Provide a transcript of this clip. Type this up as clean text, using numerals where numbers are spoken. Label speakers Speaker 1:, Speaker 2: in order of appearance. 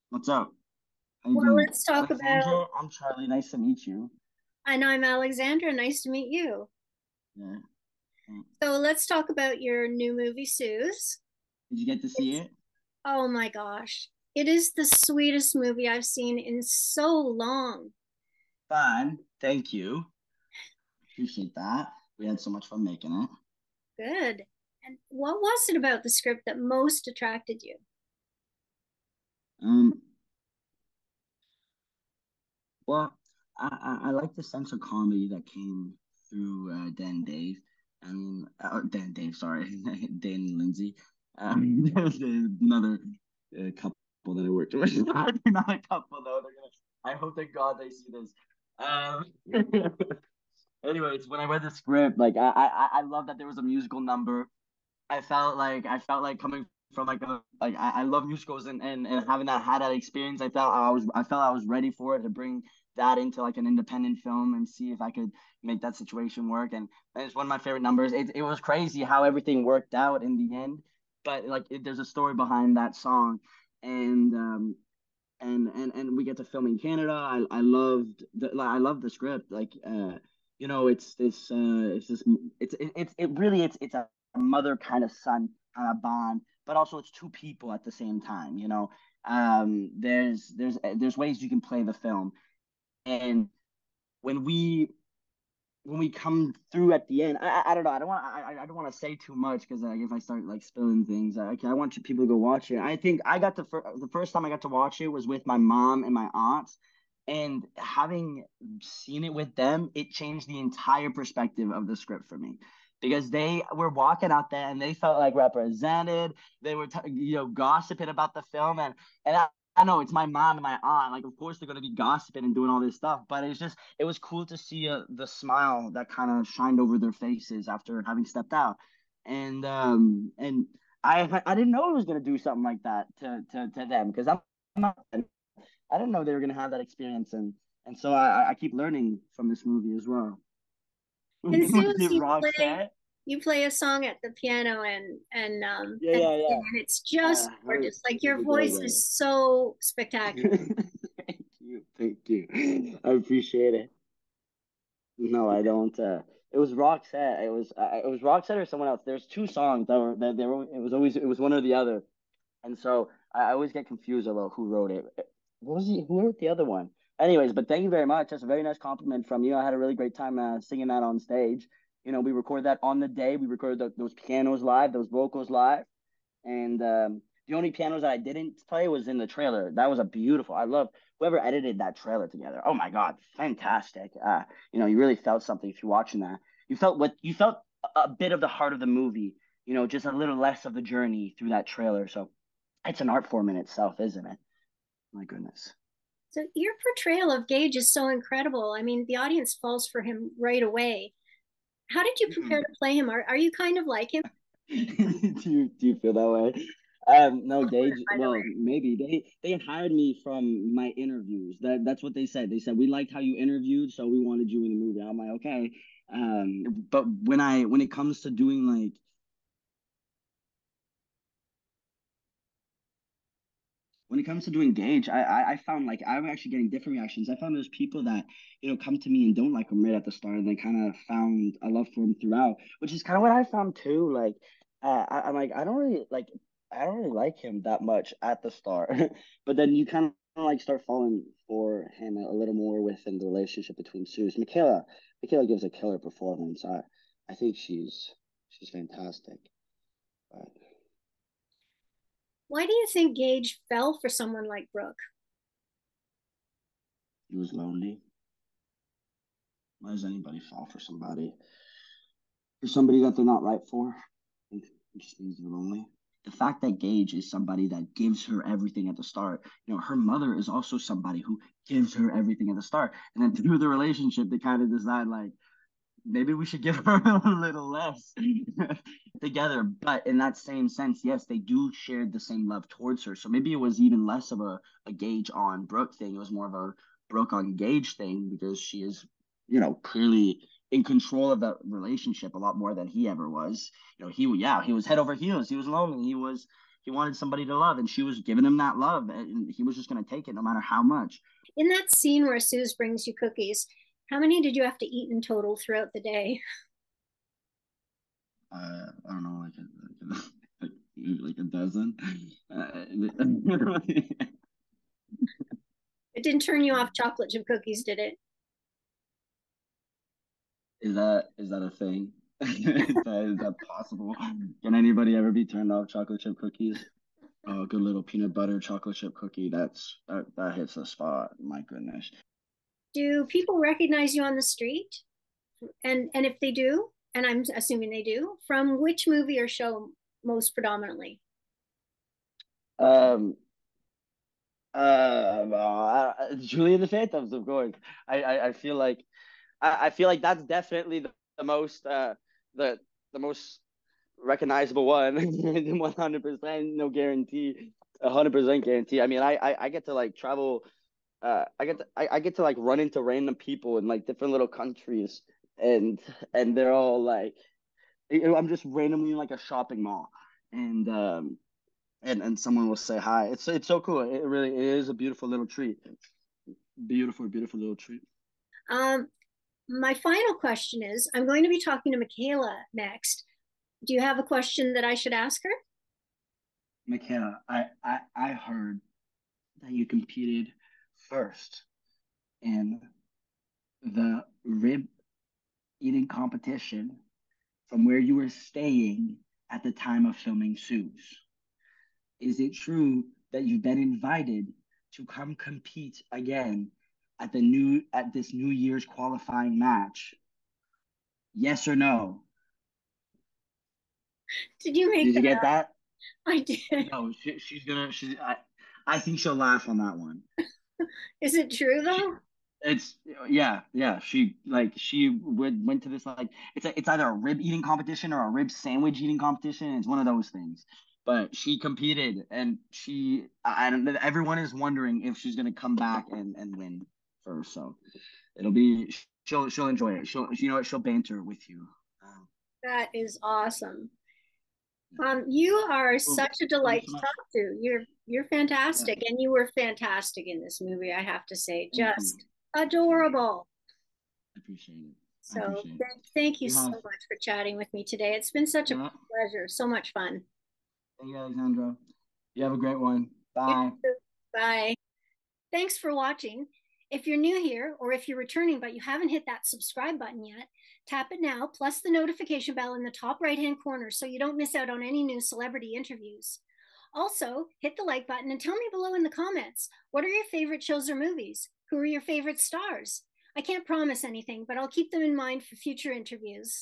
Speaker 1: What's up? How you
Speaker 2: Well,
Speaker 1: doing?
Speaker 2: let's talk about,
Speaker 1: Alexandra, I'm Charlie. Nice to meet you.
Speaker 2: and I'm Alexandra. Nice to meet you.
Speaker 1: Yeah. Yeah.
Speaker 2: So let's talk about your new movie, Suze.
Speaker 1: Did you get to see it?
Speaker 2: Oh my gosh. It is the sweetest movie I've seen in so long.
Speaker 1: Fine. Thank you. Appreciate that. We had so much fun making it.
Speaker 2: Good. And what was it about the script that most attracted you?
Speaker 1: Um, well, I like the sense of comedy that came through Dan and Dave. Dan and Dave, sorry, Dan and Lindsay. There's another couple that I worked with. Not a couple though. I hope to God they see this. Um, Anyways, when I read the script, like I love that there was a musical number. I felt like coming from I love musicals and having that had that experience. I felt I was ready for it to bring that into like an independent film and see if I could make that situation work. And it's one of my favorite numbers. It was crazy how everything worked out in the end, but there's a story behind that song, and and we get to film in Canada. I loved the script. It's a mother kind of son kind of bond, but also it's two people at the same time. There's ways you can play the film, and when we when we come through at the end, I don't know. I don't want to say too much because if I start like spilling things, I want you people to go watch it. I think I got the first time I got to watch it was with my mom and my aunts, and having seen it with them, it changed the entire perspective of the script for me. Because they were walking out there and they felt like represented. They were, gossiping about the film, and I know it's my mom and my aunt. Like, of course, they're gonna be gossiping and doing all this stuff, but it was cool to see the smile that kind of shined over their faces after having stepped out, and I didn't know it was gonna do something like that to them because I'm not, I didn't know they were gonna have that experience, and so I keep learning from this movie as well.
Speaker 2: And Suze,
Speaker 1: Did Rock set?
Speaker 2: you play a song at the piano and
Speaker 1: Yeah,
Speaker 2: and
Speaker 1: yeah,
Speaker 2: sing,
Speaker 1: yeah.
Speaker 2: and it's just
Speaker 1: Her
Speaker 2: gorgeous. Like your
Speaker 1: super does
Speaker 2: voice
Speaker 1: it.
Speaker 2: is so spectacular.
Speaker 1: Thank you. I appreciate it. No, I don't. It was Roxette. It was Roxette or someone else. There's two songs that were that they were. It was one or the other, and so I always get confused about who wrote it. What was he? Who wrote the other one? Anyways, but thank you very much. That's a very nice compliment from you. I had a really great time singing that on stage. We recorded that on the day. We recorded those pianos live, those vocals live. And the only pianos that I didn't play was in the trailer. That was a beautiful. I love whoever edited that trailer together. Oh my God, fantastic. You really felt something if you're watching that. You felt a bit of the heart of the movie, just a little less of the journey through that trailer. So it's an art form in itself, isn't it? My goodness.
Speaker 2: So your portrayal of Gage is so incredible. I mean, the audience falls for him right away. How did you prepare to play him? Are you kind of like him?
Speaker 1: Do you feel that way? No,
Speaker 2: Awkward,
Speaker 1: Gage.
Speaker 2: by the
Speaker 1: Well,
Speaker 2: way.
Speaker 1: maybe they hired me from my interviews. That's what they said. They said we liked how you interviewed, so we wanted you in the movie. I'm like, okay. But when it comes to doing when it comes to doing Gage, I found like I'm actually getting different reactions. I found there's people that come to me and don't like him right at the start, and they kind of found a love for him throughout, which is kind of what I found too. Like, I'm like I don't really like him that much at the start, but then you kind of like start falling for him a little more within the relationship between Suze. Michaela gives a killer performance. I think she's fantastic. But
Speaker 2: Why do you think Gage fell for someone like Brooke?
Speaker 1: he was lonely. Why does anybody fall for somebody that they're not right for? It just means they're lonely. The fact that Gage is somebody that gives her everything at the start, her mother is also somebody who gives her everything at the start. And then through the relationship, they kind of decide, like, maybe we should give her a little less together. But in that same sense, yes, they do share the same love towards her. So maybe it was even less of a Gage on Brooke thing. It was more of a Brooke on Gage thing because she is, clearly in control of that relationship a lot more than he ever was. He was head over heels. He was lonely. he wanted somebody to love, and she was giving him that love, and he was just going to take it no matter how much.
Speaker 2: In that scene where Suze brings you cookies, how many did you have to eat in total throughout the day?
Speaker 1: I don't know, like a dozen.
Speaker 2: It didn't turn you off chocolate chip cookies, did it?
Speaker 1: Is that a thing? Is that possible? Can anybody ever be turned off chocolate chip cookies? Oh, good little peanut butter chocolate chip cookie. That hits the spot. My goodness.
Speaker 2: Do people recognize you on the street? And if they do, and I'm assuming they do, from which movie or show most predominantly?
Speaker 1: Um, Julie and the Phantoms, of course. I feel like I feel like that's definitely the most the the most recognizable one. 100%, no guarantee. 100% guarantee. I mean, I get to like travel. I get to like run into random people in like different little countries, and they're all like, I'm just randomly in like a shopping mall, and someone will say hi. It's so cool. It really is a beautiful little treat. Beautiful, beautiful little treat.
Speaker 2: Um, my final question is, I'm going to be talking to Michaela next. Do you have a question that I should ask her?
Speaker 1: Michaela, I heard that you competed first in the rib eating competition from where you were staying at the time of filming Suits. Is it true that you've been invited to come compete again at this New Year's qualifying match? Yes or no?
Speaker 2: Did you make
Speaker 1: Did you
Speaker 2: that
Speaker 1: get
Speaker 2: up?
Speaker 1: that?
Speaker 2: I did.
Speaker 1: No, she's gonna. I think she'll laugh on that one.
Speaker 2: Is it true
Speaker 1: She,
Speaker 2: though?
Speaker 1: it's yeah, yeah. She went to this like it's either a rib eating competition or a rib sandwich eating competition. It's one of those things. But she competed, and everyone is wondering if she's gonna come back and win first. So it'll be she'll enjoy it. She'll banter with you. Um,
Speaker 2: That is awesome. You are
Speaker 1: well,
Speaker 2: such a
Speaker 1: thank you
Speaker 2: delight
Speaker 1: so
Speaker 2: to
Speaker 1: much.
Speaker 2: talk to. You're
Speaker 1: Yeah,
Speaker 2: fantastic, and you were fantastic in this movie. I have to say,
Speaker 1: thank you.
Speaker 2: just
Speaker 1: Appreciate it.
Speaker 2: adorable.
Speaker 1: I appreciate it. I
Speaker 2: So
Speaker 1: appreciate it.
Speaker 2: thank you
Speaker 1: You
Speaker 2: so
Speaker 1: have
Speaker 2: much for chatting with me today. It's been such a
Speaker 1: yeah.
Speaker 2: pleasure, so much fun.
Speaker 1: Thank you, Alexandra. You have a great one.
Speaker 2: You
Speaker 1: Bye.
Speaker 2: too. Bye. Thanks for watching. If you're new here or if you're returning but you haven't hit that subscribe button yet, tap it now, plus the notification bell in the top right-hand corner so you don't miss out on any new celebrity interviews. Also, hit the like button and tell me below in the comments, what are your favorite shows or movies? Who are your favorite stars? I can't promise anything, but I'll keep them in mind for future interviews.